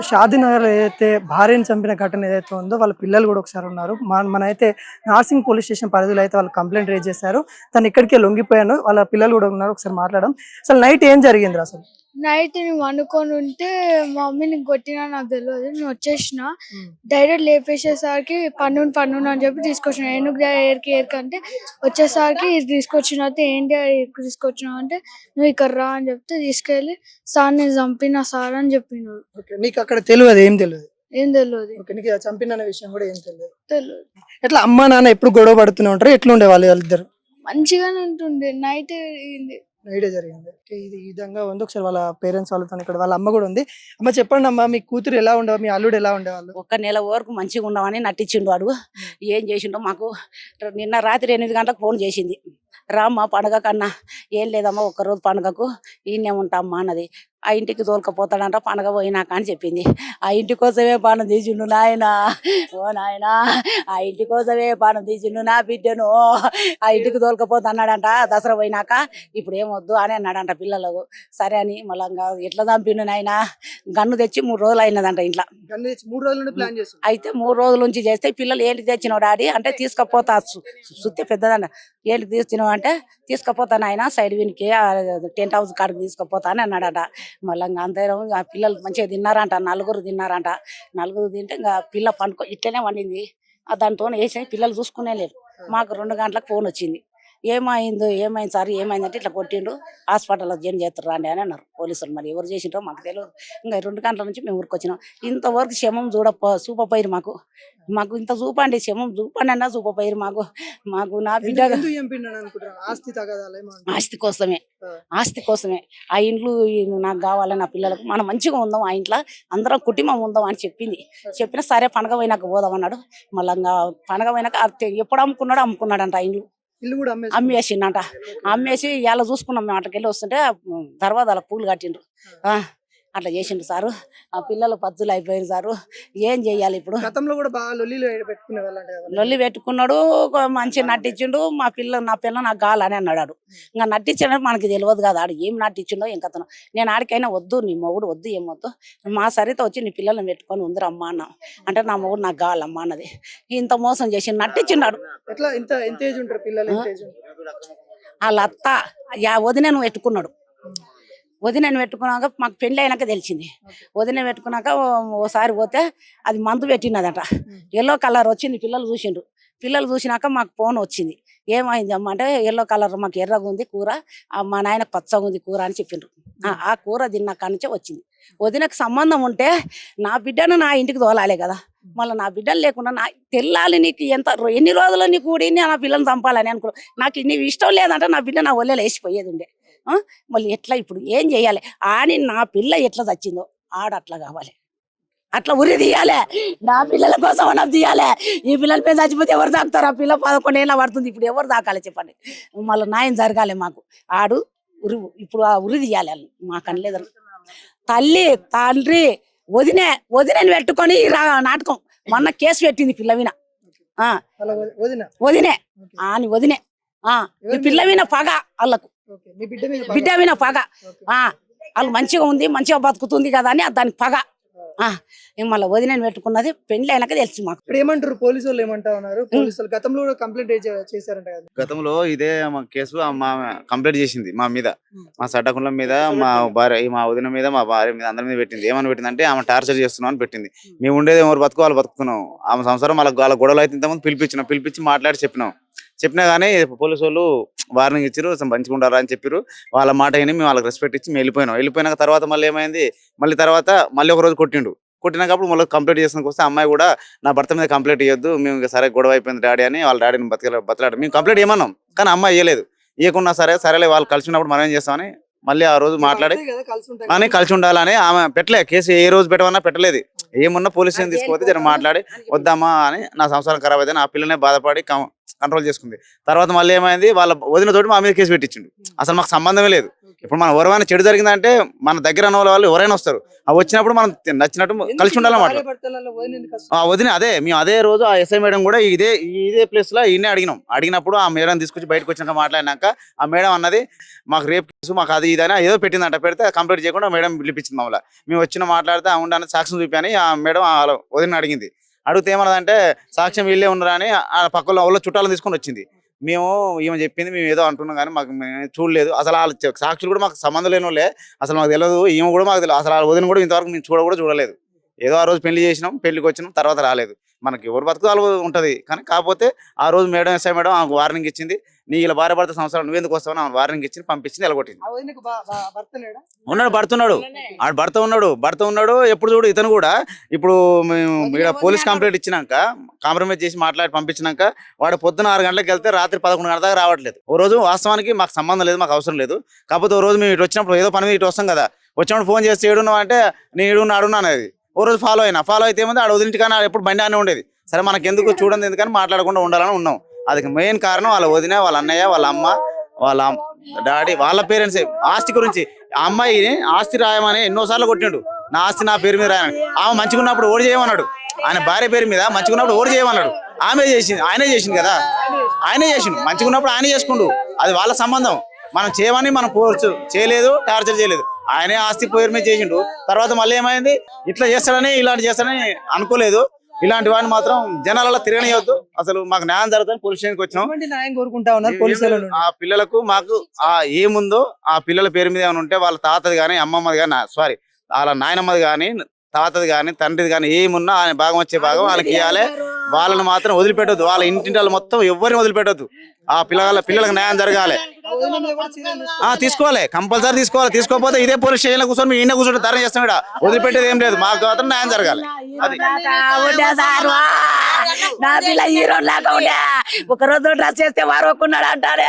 షాదీనగర్ ఏదైతే భార్యను చంపిన ఘటన ఏదైతే ఉందో వాళ్ళ పిల్లలు కూడా ఒకసారి ఉన్నారు. మనైతే నార్సింగ్ పోలీస్ స్టేషన్ పరిధిలో అయితే వాళ్ళు కంప్లైంట్ రేజ్ చేశారు. తను ఇక్కడికే లొంగిపోయాను. వాళ్ళ పిల్లలు కూడా ఉన్నారు. ఒకసారి మాట్లాడడం. అసలు నైట్ ఏం జరిగింది అసలు? నైట్ నేను వండుకొని ఉంటే మా మమ్మీని కొట్టినా నాకు తెలియదు. నేను వచ్చేసిన డైరెక్ట్ లేపేసేసరికి పన్ను అని చెప్పి తీసుకొచ్చిన. ఎందుకు ఏరికి అంటే వచ్చేసరికి ఇది తీసుకొచ్చిన ఏంటి తీసుకొచ్చినావు అంటే నువ్వు ఇక్కడ రా అని చెప్తే తీసుకెళ్ళి సార్ నేను చంపిన సార్ అని చెప్పినాడు. నీకు అక్కడ తెలియదు, ఏం తెలియదు? ఏం తెలియదు. నీకు చంపిన విషయం కూడా ఏం తెలియదు? తెలియదు. ఎట్లా అమ్మా నాన్న ఎప్పుడు గొడవ పడుతూనే ఉంటారు? ఎట్లుండే వాళ్ళిద్దరు? మంచిగానే ఉంటుండే. నైటే జరిగింది. ఇది ఈ విధంగా ఉంది. ఒకసారి వాళ్ళ పేరెంట్స్ వాళ్ళతో ఇక్కడ వాళ్ళ అమ్మ కూడా ఉంది. అమ్మ చెప్పండి అమ్మా, మీ కూతురు ఎలా ఉండేవాళ్ళు, మీ అల్లుడు ఎలా ఉండేవాళ్ళు? ఒక్క నెల వరకు మంచిగా ఉండమని నటించిండు వాడు. ఏం చేసిండో మాకు నిన్న రాత్రి 8 గంటలకు ఫోన్ చేసింది. రామ్మా పండుగ కన్నా. ఏం లేదమ్మా ఒక్కరోజు పండుగకు ఈయనే ఉంటామ్మా అన్నది. ఆ ఇంటికి తోలుకపోతాడంట పండుగ పోయినాక అని చెప్పింది. ఆ ఇంటి కోసమే పానం తీసిండు నాయన. ఓ నాయన, ఆ ఇంటి కోసమే పానం తీసిండు నా బిడ్డను. ఆ ఇంటికి తోలుకపోతా అన్నాడంట దసరా పోయినాక. ఇప్పుడు ఏమొద్దు అని అన్నాడంట పిల్లలకు. సరే అని మళ్ళా ఎట్లా చంపిండు నాయన. గన్ను తెచ్చి 3 రోజులు అయినదంట ఇంట్లో. అయితే 3 రోజుల నుంచి చేస్తే పిల్లలు ఏంటి తెచ్చినావు డాడీ అంటే తీసుకపోతా సుత్తే పెద్దదన్న. ఏంటి తీస్తున్నావు అంటే తీసుకపోతాను ఆయన సైడ్ వినికి టెంట్ హౌస్ కాడికి తీసుకుపోతా అని అన్నాడట. మళ్ళీ అంతే ఆ పిల్లలు మంచిగా తిన్నారంట. 4 తిన్నారంట. 4 తింటే ఇంకా పిల్ల పండుకో ఇట్లనే వండింది. దాంతో వేసి పిల్లలు చూసుకునే లేరు. మాకు 2 గంటలకు ఫోన్ వచ్చింది. ఏమైంది సార్ ఏమైందంటే ఇట్లా కొట్టిండు హాస్పిటల్లో జాయిన్ చేస్తారు రండి అని అన్నారు పోలీసులు. మరి ఎవరు చేసిండ్రో మాకు తెలియదు. ఇంకా 2 గంటల నుంచి మేము ఊరికి వచ్చినాం. ఇంతవరకు క్షమం చూపపోయారు మాకు ఇంత చూపండి క్షమం చూపండి అన్నా చూపపోయారు మాకు నా బిడ్డ ఆస్తి కోసమే ఆ ఇంట్లో నాకు కావాలి నా పిల్లలకు మనం మంచిగా ఉందాం ఆ ఇంట్లో అందరం కుటుంబం ఉందాం అని చెప్పినా సరే పండగ పోయినాక పోదాం అన్నాడు. మళ్ళీ పండగ పోయినాక ఎప్పుడు అమ్ముకున్నాడంట ఆ ఇంట్లో. అమ్మేసిండంట. అమ్మేసి ఇలా చూసుకున్నాం మేము. అక్కడికి వెళ్ళి వస్తుంటే తర్వాత పూలు కట్టిండ్రు. అట్లా చేసిండు సారు. ఆ పిల్లలు పచ్చులు అయిపోయారు సారు. ఏం చెయ్యాలి ఇప్పుడు? గతంలో కూడా బాగా లొల్లి పెట్టుకున్నాడు. మంచిగా నటించిండు. నా పిల్ల నాకు కావాలని అన్నాడు. ఇంకా నటించాడు మనకి తెలియదు కదా ఆడు ఏం నటించిండో ఏం కథను. నేను ఆడికైనా వద్దు నీ మొగుడు వద్దు ఏమొద్దు మా సరిత వచ్చి నీ పిల్లల్ని పెట్టుకొని ఉందిరా అమ్మ అన్నా అంటే నా మొగుడు నాకు కావాలమ్మా అన్నది. ఇంత మోసం చేసి నటించిన్నాడు. వాళ్ళ అత్త వదినను పెట్టుకున్నాడు. వదినను పెట్టుకున్నాక మాకు పెళ్లి అయినాక తెలిసింది. వదిన పెట్టుకున్నాక ఓసారి పోతే అది మందు పెట్టినదట. ఎల్లో కలర్ వచ్చింది. పిల్లలు చూసినాక మాకు ఫోన్ వచ్చింది. ఏమైంది అమ్మ అంటే ఎల్లో కలర్ మాకు ఎర్రగా ఉంది కూర, మా నాయనకు పచ్చగా ఉంది కూర అని చెప్పిండ్రు. ఆ కూర తిన్నాక నుంచే వచ్చింది. వదినకు సంబంధం ఉంటే నా బిడ్డను నా ఇంటికి తోలాలి కదా. మళ్ళీ నా బిడ్డలు లేకుండా తెల్లాలి నీకు ఎన్ని రోజులు నీకు కూడి నా పిల్లల్ని చంపాలని అనుకున్నాను. నాకు నీవు ఇష్టం లేదంటే నా బిడ్డ నా ఒళ్ళేలో వేసిపోయేది ఉండే. మళ్ళీ ఎట్లా ఇప్పుడు ఏం చెయ్యాలి అని నా పిల్ల ఎట్లా చచ్చిందో అట్లా కావాలి. అట్లా ఉరి తీయాలి. నా పిల్లల కోసం మనం తీయాలి. ఈ పిల్లల మీద చచ్చిపోతే ఎవరు తాకుతారు? ఆ పిల్ల 11 ఏళ్ళ పడుతుంది. ఇప్పుడు ఎవరు తాకాలి చెప్పండి? మళ్ళీ న్యాయం జరగాలి మాకు. ఇప్పుడు ఆ ఉరి తీయాలి. మాకు అనలేదు. తల్లి తండ్రి వదినని పెట్టుకొని నాటకం మొన్న కేసు పెట్టింది పిల్లవిన. వదినే పిల్లవిన పగ వాళ్ళకు. బిడ్డ విన పగ. వాళ్ళు మంచిగా ఉంది మంచిగా బతుకుతుంది కదా అని దానికి పగ. మళ్ళీ వదినని పెట్టుకున్నది పెళ్లి అయినాక తెలుసు మాకు. ఏమంటారు పోలీసు వాళ్ళు? ఏమంటా ఉన్నారు పోలీసులు? గతంలో కంప్లైంట్ చేశారంట కదా. గతంలో ఇదే మా కేసు మా కంప్లైంట్ చేసింది మా మీద, మా సడ్డకుండం మీద, మా భార్య, మా వదిన మీద, మా భార్య మీద, అందరి మీద పెట్టింది. ఏమని పెట్టింది అంటే ఆమె టార్చర్ చేస్తున్నాం అని పెట్టింది. మేము ఉండేది ఎవరు బతుకు వాళ్ళు బతుకుతున్నాం. ఆమె సంవత్సరం వాళ్ళ గొడవలు అయితే ఇంతకుముందు పిలిపించి మాట్లాడి చెప్పినా కానీ పోలీసు వాళ్ళు వార్నింగ్ ఇచ్చారు, మంచిగా ఉండారా అని చెప్పారు. వాళ్ళ మాట విని మేము వాళ్ళకి రెస్పెక్ట్ ఇచ్చి మేము వెళ్ళిపోయినాక తర్వాత మళ్ళీ ఏమైంది, మళ్ళీ ఒక రోజు కొట్టినాకప్పుడు మళ్ళీ కంప్లైంట్ చేసినాక వస్తే అమ్మాయి కూడా నా భర్త మీద కంప్లైంట్ ఇవ్వద్దు, మేము సరే గొడవ అయిపోయింది డాడీ అని వాళ్ళ డాడీని బతలాడు. మేము కంప్లైంట్ ఏమన్నాం కానీ అమ్మాయి ఇవ్వలేదు. ఇవ్వకున్నా సరేలే వాళ్ళు కలిసి ఉన్నప్పుడు మనం ఏం చేస్తామని మళ్ళీ ఆ రోజు మాట్లాడి అని కలిసి ఉండాలని ఆమె పెట్టలే. కేసు ఏ రోజు పెట్టమన్నా పెట్టలేదు. ఏమున్నా పోలీస్ స్టేషన్ తీసుకుపోతే జర మాట్లాడి వద్దామా అని నా సంసారం ఖరాబ్ అయితే నా పిల్లనే బాధపడి కంట్రోల్ చేసుకుంది. తర్వాత మళ్ళీ ఏమైంది, వాళ్ళ వదినతోటి మా మీద కేసు పెట్టించిండు. అసలు మాకు సంబంధమే లేదు. ఇప్పుడు మనం ఎవరైనా చెడు జరిగిందంటే మన దగ్గర ఉన్న వాళ్ళు ఎవరైనా వస్తారు. అవి వచ్చినప్పుడు మనం నచ్చినట్టు కలిసి ఉండాలన్నమాట. వదిన అదే మేము అదే రోజు ఆ ఎస్ఐ మేడం కూడా ఇదే ప్లేస్ లో ఈయనే అడిగినప్పుడు ఆ మేడం తీసుకొచ్చి బయటకు వచ్చినాక మాట్లాడినాక ఆ మేడం అన్నది మాకు రేపు కేసు మాకు అది ఇదని ఏదో పెట్టిందంట. పెడితే కంప్లీట్ చేయకుండా మేడం పిలిపించింది మమ్మల్ని. మేము వచ్చిన మాట్లాడితే ఉండని సాక్ష్యం చూపాని ఆ మేడం వదిన అడిగింది. అడిగితే ఏమన్నదంటే సాక్ష్యం వీళ్ళే ఉన్నారని ఆ పక్కలో వాళ్ళ చుట్టాలను తీసుకొని వచ్చింది. మేము ఈమె చెప్పింది మేము ఏదో అంటున్నాం కానీ మాకు చూడలేదు. అసలు వాళ్ళ సాక్షులు కూడా మాకు సంబంధం లేని వాళ్ళే. అసలు మాకు తెలియదు. ఈమె కూడా మాకు తెలియదు. అసలు వాళ్ళ వదిన కూడా ఇంతవరకు మేము చూడలేదు. ఏదో ఆ రోజు పెళ్లి చేసినాం, పెళ్లికి వచ్చినాం, తర్వాత రాలేదు. మనకి ఎవరు బతుకుతాలు ఉంటది. కానీ కాకపోతే ఆ రోజు మేడం ఎస్ఐ మేడం ఆమెకు వార్నింగ్ ఇచ్చింది. నీ ఇలా భార్య భర్త సంవత్సరాలు నువ్వెందుకు వస్తావు ఆమె వార్నింగ్ ఇచ్చింది, పంపించింది, ఎలగొట్టింది. ఉన్నాడు, భర్త ఉన్నాడు. ఎప్పుడు చూడు ఇతను కూడా ఇప్పుడు మేము ఇక్కడ పోలీస్ కంప్లైంట్ ఇచ్చినాక కాంప్రమైజ్ చేసి మాట్లాడి పంపించినాక వాడు పొద్దున 6 గంటలకు వెళ్తే రాత్రి 11 గంటల దాకా రావట్లేదు. ఓ రోజు వాస్తవానికి మాకు సంబంధం లేదు, మాకు అవసరం లేదు. కాకపోతే ఓ రోజు మేము ఇటు వచ్చినప్పుడు ఏదో పని మీద ఇటు వస్తాం కదా, వచ్చినప్పుడు ఫోన్ చేస్తే ఏడున్నావు అంటే నేను అడున్నా అనేది. ఓ రోజు ఫాలో అయితే ఏముంది ఆడ వదిలింటికన్నా ఎప్పుడు బండి అనే ఉండేది. సరే మనకి ఎందుకు చూడండి ఎందుకని మాట్లాడకుండా ఉండాలని ఉన్నాం. అది మెయిన్ కారణం వాళ్ళ వదిన, వాళ్ళ అన్నయ్య, వాళ్ళ అమ్మ, వాళ్ళ డాడీ, వాళ్ళ పేరెంట్స్ ఆస్తి గురించి. ఆ అమ్మాయిని ఆస్తి రాయమని ఎన్నోసార్లు కొట్టిండు. నా ఆస్తి నా పేరు మీద రాయని. ఆమె మంచిగున్నప్పుడు ఓడి చేయమన్నాడు. ఆయన భార్య పేరు మీద మంచిగున్నప్పుడు ఓడి చేయమన్నాడు. ఆయనే చేసింది కదా, ఆయనే చేసిండు. మంచిగున్నప్పుడు ఆయన చేసుకుండు. అది వాళ్ళ సంబంధం. మనం చేయమని మనం కోర్చు చేయలేదు, టార్చర్ చేయలేదు. ఆయనే ఆస్తి పేరు మీద చేసిండు. తర్వాత మళ్ళీ ఏమైంది, ఇట్లా చేస్తాడని ఇలాంటి చేస్తాడని అనుకోలేదు. ఇలాంటి వాడిని మాత్రం జనాలలో తిరగనియొద్దు. అసలు మాకు న్యాయం జరుగుతుంది పోలీస్ స్టేషన్కి వచ్చినాం. న్యాయం కోరుకుంటా ఉన్నారు పోలీసులు. ఆ పిల్లలకు మాకు ఏముందో ఆ పిల్లల పేరు మీద ఏమైనా ఉంటే వాళ్ళ తాతది కానీ అమ్మమ్మది కానీ వాళ్ళ నాయనమ్మది కానీ తాతది కానీ తండ్రిది కానీ ఏమున్నా ఆయన భాగం వచ్చే భాగం వాళ్ళకి ఇవ్వాలి. వాళ్ళని మాత్రం వదిలిపెట్టొద్దు. వాళ్ళ ఇంటి మొత్తం ఎవరిని వదిలిపెట్టొద్దు. ఆ పిల్లలకు న్యాయం జరగాలి. తీసుకోవాలి, కంపల్సరీ తీసుకోవాలి. తీసుకోకపోతే ఇదే పోలీస్ స్టేషన్ లో కూర్చొని ఈయన కూర్చొని ధర చేస్తాం. వదిలిపెట్టేది ఏం లేదు. మాకు మాత్రం న్యాయం జరగాలి. అది నా పిల్ల హీరో లాగా ఉండే ఒక రోజు డ్రెస్ చేస్తే వారు ఒక్కున్నాడు అంటారే.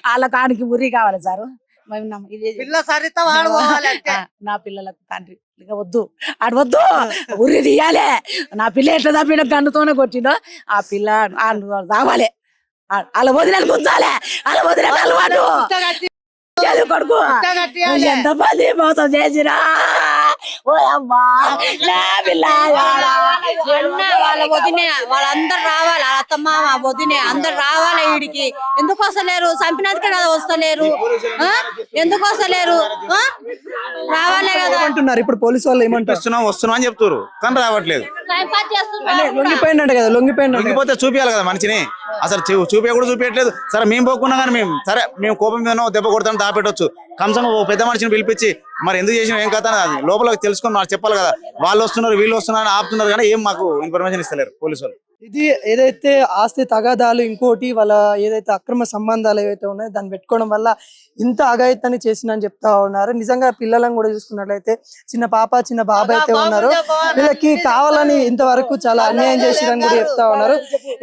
వాళ్ళ కానికి ఉరి కావాలి సార్. నా పిల్లలకు తండ్రి ఇక వద్దు, ఆడు వద్దు, ఉరి తీయాలి. నా పిల్ల ఎట్లా తప్పిన గన్నుతోనే కొట్టిండో ఆ పిల్ల రావాలి. వాళ్ళ వదిలేది గుంజాలి. వాళ్ళ వదిలేది అలవాటు కొడుకు ఎంత మంది మోసం చేసినా వాళ్ళ వదినే వాళ్ళందరు రావాలి. వాళ్ళ అత్తమ్మ వదినే అందరు రావాలి. వీడికి ఎందుకు వస్తలేరు? చంపినందుకే కదా వస్తలేరు. ఎందుకు వస్తలేరు? రావాలే కదా అంటున్నారు. ఇప్పుడు పోలీసు వాళ్ళు ఏమంటారు? వస్తున్నాం అని చెప్తారు కానీ రావట్లేదు. లొంగిపోయిందంట కదా, లొంగిపోతే చూపించాలి కదా మనిషిని. అసలు కూడా చూపించట్లేదు. సరే మేము పోకున్నా కానీ మేము కోపం మీద దెబ్బ కొడతాను దాపెట్టొచ్చు. కనీసం పెద్ద మనిషిని పిలిపించి మరి ఎందుకు చేసిన ఏం కథ అది లోపలికి తెలుసుకొని మాకు చెప్పాలి కదా. వాళ్ళు వస్తున్నారు వీళ్ళు వస్తున్నారు ఆపుతున్నారు కానీ ఏం మాకు ఇన్ఫర్మేషన్ ఇస్తలేరు పోలీసు వాళ్ళు. ఇది ఏదైతే ఆస్తి తగాదాలు, ఇంకోటి వాళ్ళ ఏదైతే అక్రమ సంబంధాలు ఏవైతే ఉన్నాయో దాన్ని పెట్టుకోవడం వల్ల ఇంత అఘాయిత్యాన్ని చేసిందని చెప్తా ఉన్నారు. నిజంగా పిల్లలను కూడా చూసుకున్నట్లయితే చిన్న పాప చిన్న బాబు అయితే ఉన్నారు. వీళ్ళకి కావాలని ఇంతవరకు చాలా అన్యాయం చేసిరని కూడా చెప్తా ఉన్నారు.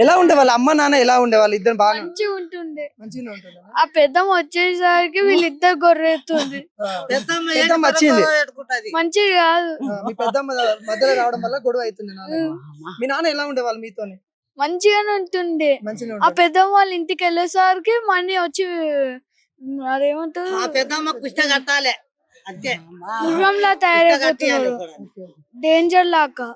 ఎలా ఉండే వాళ్ళ అమ్మ నాన్న ఎలా ఉండే వాళ్ళు ఇద్దరు? బాగా మంచిగా ఉంటుండే. ఆ పెద్దమ్మ వచ్చేసరికి వీళ్ళిద్దరు గొర్రెత్తుంది. పెద్దమ్మ వచ్చింది మంచిది కాదు. మీ పెద్దమ్మ మధ్యలో రావడం వల్ల గొడవ అవుతుంది. మీ నాన్న ఎలా ఉండే వాళ్ళు మీతో? మంచిగానే ఉంటుండే. ఆ పెద్దమ్మ వాళ్ళ ఇంటికి వెళ్ళేసరికి మనీ వచ్చి అదేమంటారు పెద్దమ్మ కుష్ట కట్టాలి అంతే. గుర్రంలా తయారైపోతున్నారు, డేంజర్ లాగా.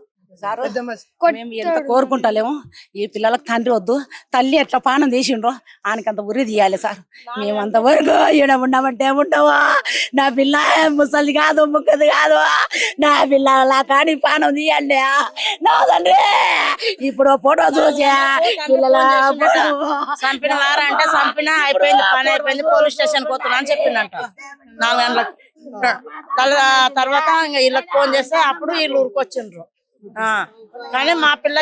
మేము ఎంత కోరుకుంటలేము. ఈ పిల్లలకు తండ్రి వద్దు, తల్లి ఎట్లా పానం తీసిండ్రో ఆయనకంత ఉరి తీయాలి సార్. మేమంత వరకు ఈడ ఉండమంటే ఉండవా? నా పిల్ల ముసలి కాదు, ముక్కది కాదు. నా పిల్లల కానీ పానం తీయండి నా తండ్రి. ఇప్పుడు ఫోటో చూసా పిల్లల చంపిన వారంటే చంపిన అయిపోయింది, పని అయిపోయింది, పోలీస్ స్టేషన్ పోతున్నా అని చెప్పిందంట. 4 గంటలకు తర్వాత ఇంకా వీళ్ళకి ఫోన్ చేస్తే అప్పుడు వీళ్ళు ఊరుకొచ్చిండ్రు. కానీ మా పిల్ల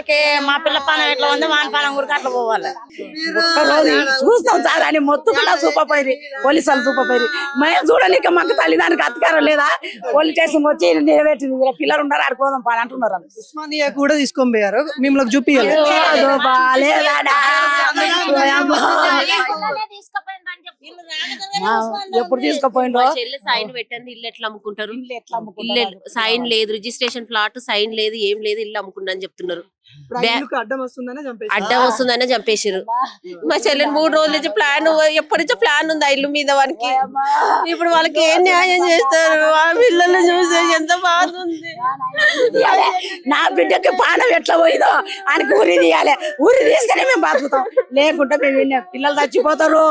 పానం ఎట్లా ఉంది, వాని పానం ఊరికి అట్లా పోవాలి. ఒక్కరోజు చూస్తాం సార్ అని మొత్తం కూడా చూపపోయి పోలీసు వాళ్ళు చూపపోయి మేము చూడలేక మాకు తల్లిదానికి అధికారం లేదా? పోలీస్ స్టేషన్ వచ్చి నిలబెట్టింది పిల్లలు ఉన్నారు ఆడుకోదాం పాని అంటున్నారు. ఉస్మానియా కూడా తీసుకొని పోయారు, మిమ్మల్ని చూపియాలి. ఎప్పుడు తీసుకుపోయిండ్రో సైన్ పెట్టండి, ఇల్లు ఎట్లా అమ్ముకుంటారు? ఇల్లు సైన్ లేదు, రిజిస్ట్రేషన్ ప్లాట్ సైన్ లేదు, ఏం లేదు, ఇల్లు అమ్ముకుంటా అని చెప్తున్నారు. ఇప్పుడు ఆ ఇల్లుకి అడ్డం వస్తుందనే చంపేశారు. అడ్డం వస్తుందనే చంపేసారు. మా చెల్లెని 3 రోజుల నుంచి ప్లాన్, ఎప్పటి నుంచో ప్లాన్ ఉంది ఆ ఇల్లు మీద వానికి. ఇప్పుడు వాళ్ళకి ఏం న్యాయం చేస్తారు? ఆ పిల్లల్ని చూస్తే ఎంత బాధ ఉంది. నా బిడ్డకి పానం ఎట్లా పోయిందో ఆయనకి ఉరి తీయాలి. ఉరి తీస్తేనే మేము బతుకుతాం, లేకుంటే మేము విన్నాం పిల్లలు చచ్చిపోతారు.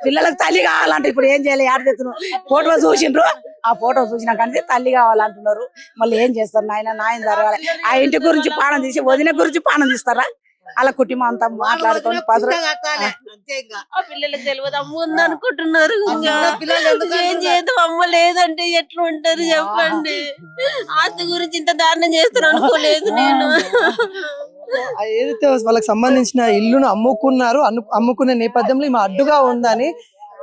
పిల్లలకు తల్లి కావాలంటే ఇప్పుడు ఏం చేయాలి? ఆడ తెచ్చును ఫోటో చూసిండ్రు, ఆ ఫోటో చూసినా కానీ తల్లి కావాలంటున్నారు. మళ్ళీ ఏం చేస్తారు? నాయన జరగాలి. ఆ ఇంటి గురించి పానం తీసి వదిన గురించి పానం తీస్తారా? అలా కుటుంబం అంతా మాట్లాడుకొని ఆ పిల్లలకు తెలియదు అమ్మ ఉంది అనుకుంటున్నారు. ఏం చేద్దాం? అమ్మ లేదంటే ఎట్లా ఉంటారు చెప్పండి? ఆస్తి గురించి ఇంత దారుణం చేస్తారు అనుకోలేదు నేను. ఏదైతే వాళ్ళకి సంబంధించిన ఇల్లును అమ్ముకున్నారు, అమ్ముకునే నేపథ్యంలో ఈమె అడ్డుగా ఉందని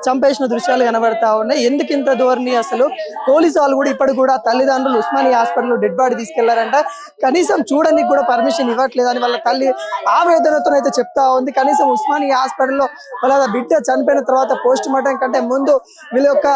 చంపేసిన దృశ్యాలు కనబడతా ఉన్నాయి. ఎందుకు ఇంత ధోరణి? అసలు పోలీసు వాళ్ళు కూడా ఇప్పటికి కూడా తల్లిదండ్రులు ఉస్మానియా హాస్పిటల్లో డెడ్ బాడీ తీసుకెళ్లారంట. కనీసం చూడడానికి కూడా పర్మిషన్ ఇవ్వట్లేదని వాళ్ళ తల్లి ఆవేదనతో అయితే చెప్తా ఉంది. కనీసం ఉస్మానియా హాస్పిటల్లో వాళ్ళ బిడ్డ చనిపోయిన తర్వాత పోస్ట్ మార్టం కంటే ముందు వీళ్ళ యొక్క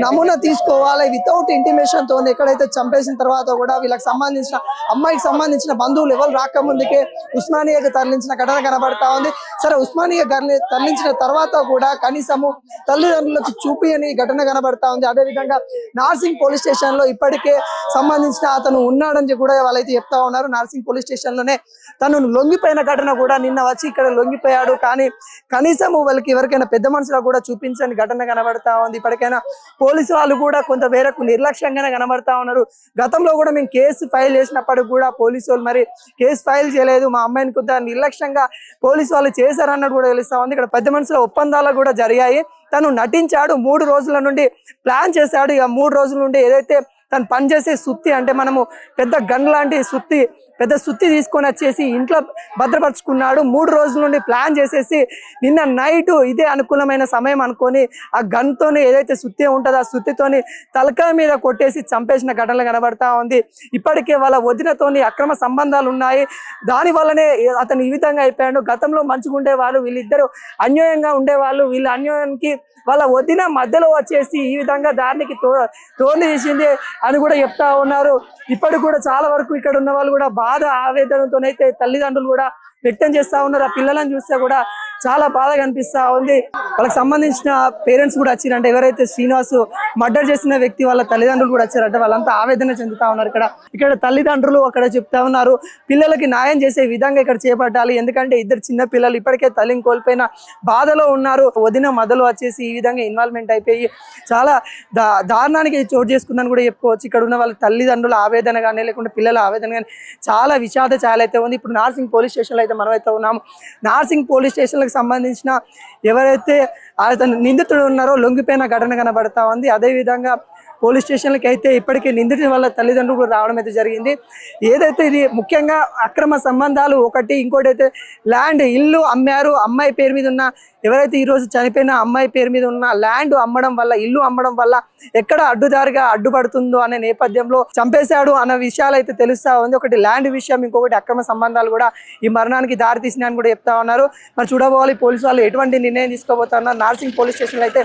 నమూనా తీసుకోవాలి. వితౌట్ ఇంటిమేషన్ తో ఎక్కడైతే చంపేసిన తర్వాత కూడా వీళ్ళకి సంబంధించిన అమ్మాయికి సంబంధించిన బంధువులు ఎవరు రాకముందుకే ఉస్మానియాకి తరలించిన ఘటన కనబడతా ఉంది. సరే, ఉస్మానియా తరలించిన తర్వాత కూడా కనీసము తల్లిదండ్రులకు చూపియని ఘటన కనబడతా ఉంది. అదేవిధంగా నార్సింగ్ పోలీస్ స్టేషన్ లో ఇప్పటికే సంబంధించిన అతను ఉన్నాడని కూడా వాళ్ళైతే చెప్తా ఉన్నారు. నార్సింగ్ పోలీస్ స్టేషన్ లోనే తను లొంగిపోయిన ఘటన కూడా నిన్న వచ్చి ఇక్కడ లొంగిపోయాడు. కానీ కనీసం వాళ్ళకి ఎవరికైనా పెద్ద మనుషులకు కూడా చూపించని ఘటన కనబడతా ఉంది. ఇప్పటికైనా పోలీసు వాళ్ళు కూడా కొంత వేరకు నిర్లక్ష్యంగానే కనబడతా ఉన్నారు. గతంలో కూడా మేము కేసు ఫైల్ చేసినప్పటికి కూడా పోలీసు వాళ్ళు మరి కేసు ఫైల్ చేయలేదు, మా అమ్మాయిని కొంత నిర్లక్ష్యంగా పోలీసు వాళ్ళు చేశారన్నట్టు కూడా తెలుస్తా ఉంది. ఇక్కడ పెద్ద మనుషుల ఒప్పందాలు కూడా జరిగాయి. తను నటించాడు, 3 రోజుల నుండి ప్లాన్ చేశాడు. ఇక 3 రోజుల నుండి ఏదైతే తను పనిచేసే సుత్తి, అంటే మనము పెద్ద గన్ లాంటి పెద్ద సుత్తి తీసుకొని వచ్చేసి ఇంట్లో భద్రపరుచుకున్నాడు. 3 రోజుల నుండి ప్లాన్ చేసేసి నిన్న నైట్ ఇదే అనుకూలమైన సమయం అనుకొని ఆ గన్ తోని ఏదైతే సుత్తి ఉంటుందో ఆ సుత్తితోని తలకాయ మీద కొట్టేసి చంపేసిన ఘటనలు కనబడతా ఉంది. ఇప్పటికే వాళ్ళ వదినతోని అక్రమ సంబంధాలు ఉన్నాయి, దాని వల్లనే అతను ఈ విధంగా అయిపోయాడు. గతంలో మంచిగా ఉండేవాళ్ళు, వీళ్ళిద్దరు అన్యాయంగా ఉండేవాళ్ళు. వీళ్ళ అన్యాయానికి వాళ్ళ వదిన మధ్యలో వచ్చేసి ఈ విధంగా దానికి తోలు తీసింది అని కూడా చెప్తా ఉన్నారు. ఇప్పటికి కూడా చాలా వరకు ఇక్కడ ఉన్న వాళ్ళు కూడా బాధ ఆవేదనతోనైతే తల్లిదండ్రులు కూడా వ్యక్తం చేస్తా ఉన్నారు. ఆ పిల్లలను చూస్తే కూడా చాలా బాధగా అనిపిస్తా ఉంది. వాళ్ళకి సంబంధించిన పేరెంట్స్ కూడా వచ్చారంటే, ఎవరైతే శ్రీనివాస్ మర్డర్ చేసిన వ్యక్తి వాళ్ళ తల్లిదండ్రులు కూడా వచ్చారంటే వాళ్ళంతా ఆవేదన చెందుతా ఉన్నారు. ఇక్కడ తల్లిదండ్రులు అక్కడ చెప్తా ఉన్నారు, పిల్లలకి న్యాయం చేసే విధంగా ఇక్కడ చేపట్టాలి. ఎందుకంటే 2 చిన్న పిల్లలు ఇప్పటికే తల్లిని కోల్పోయిన బాధలో ఉన్నారు. వదిన మొదలు వచ్చేసి ఈ విధంగా ఇన్వాల్వ్మెంట్ అయిపోయి చాలా దారుణానికి చోటు చేసుకుందని కూడా చెప్పుకోవచ్చు. ఇక్కడ ఉన్న వాళ్ళ తల్లిదండ్రుల ఆవేదన కానీ లేకుంటే పిల్లల ఆవేదన కానీ చాలా విషాద ఛాయలు అయితే ఉంది. ఇప్పుడు నార్సింగ్ పోలీస్ స్టేషన్లో అయితే మనమైతే ఉన్నాము. నార్సింగ్ పోలీస్ స్టేషన్లకు సంబంధించిన ఎవరైతే అతను నిందితుడు ఉన్నారో లొంగిపోయిన ఘటన కనబడతా ఉంది. అదేవిధంగా పోలీస్ స్టేషన్లకి అయితే ఇప్పటికే నిందితుడి వల్ల తల్లిదండ్రులు కూడా రావడం అయితే జరిగింది. ఏదైతే ఇది ముఖ్యంగా అక్రమ సంబంధాలు ఒకటి, ఇంకోటి అయితే ల్యాండ్, ఇల్లు అమ్మారు. అమ్మాయి పేరు మీద ఉన్న ఎవరైతే ఈరోజు చనిపోయిన అమ్మాయి పేరు మీద ఉన్న ల్యాండ్ అమ్మడం వల్ల, ఇల్లు అమ్మడం వల్ల ఎక్కడ అడ్డుదారిగా అడ్డుపడుతుందో అనే నేపథ్యంలో చంపేశాడు అన్న విషయాలు అయితే తెలుస్తా ఉంది. ఒకటి ల్యాండ్ విషయం, ఇంకొకటి అక్రమ సంబంధాలు కూడా ఈ మరణానికి దారి తీసినాయని కూడా చెప్తా ఉన్నారు. మరి చూడబోవాలి పోలీసు వాళ్ళు ఎటువంటి నిర్ణయం తీసుకోబోతున్నారు. నార్సింగ్ పోలీస్ స్టేషన్లో అయితే